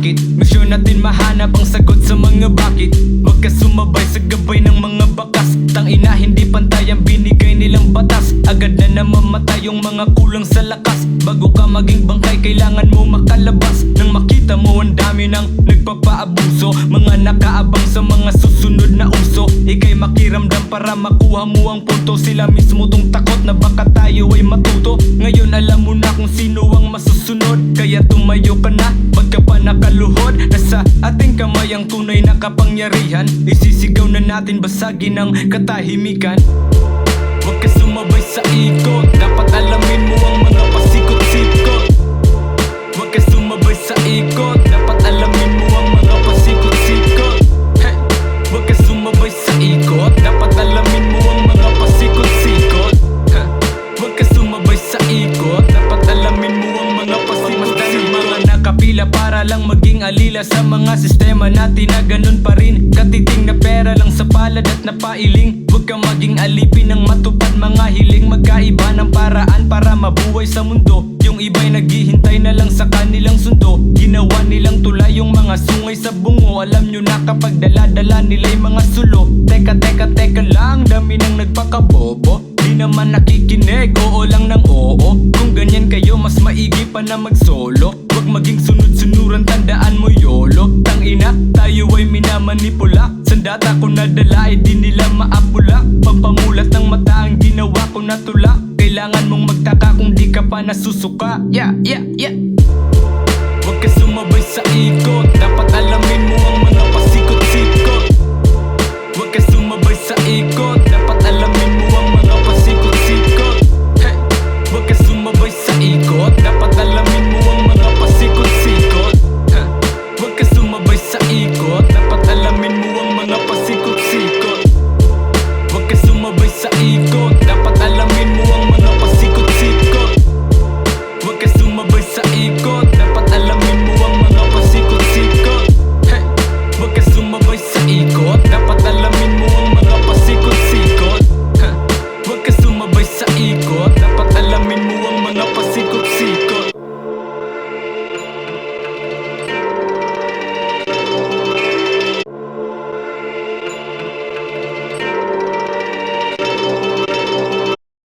bakit. Misyon natin mahanap ang sagot sa mga bakit. Huwag ka sumabay sa gabay ng mga bakas. Tangina, hindi pantay ang binigay nilang batas. Agad na namamatay yung mga kulang sa lakas. Bago ka maging bangkay, kailangan mo makalabas. Nang makita mo ang dami ng nagpapaabuso, mga nakaabang sa mga susunod na uso. Ika'y makiramdam para makuha mo ang punto. Sila mismo tong takot na baka tayo ay matuto. Ngayon alam mo na kung sino ang masusunod. Kaya tumayo ka na, wag ka pa nakaluhod. Nasa ating kamay ang tunay na kapangyarihan. Isisigaw na natin, basagin ang katahimikan. Wag ka sumabay sa ikot, dapat alamin mo ang mga pasikot-sikot. Wag ka sumabay sa ikot, dapat alamin mo ang mga pasikot-sikot. Hey! Wag ka sumabay sa ikot, dapat alamin mo ang mga pasikot-sikot. Wag ka sumabay sa ikot, dapat alamin mo ang mga pasikot-sikot. Mga nakapila para lang maging alila sa mga sistema natin na ganun pa rin. Katiting na pera lang sa palad at napailing. Huwag kang maging alipin ng matupad mga hiling. Magkaiba ng paraan para mabuhay sa mundo. Yung iba'y naghihintay na lang sa kanilang sundo. Ginawa nilang tulay yung mga sungay sa bungo. Alam nyo na kapag dala-dala nila'y mga sulo. Teka lang, dami nang nagpakabobo. Di naman nakikinig, oo lang ng oo. Kung ganyan kayo, mas maigi pa na mag-solo. Huwag maging sunod-sunuran, tandaan mo yolo. Tangina, tayo ay minamanipula. Sandata ko nadala ay di nila maapula. Pampamulat ng mata ang ginawa ko na tula. Kailangan mong magtaka kung di ka pa nasusuka. Yeah. Huwag ka sumabay sa ikot,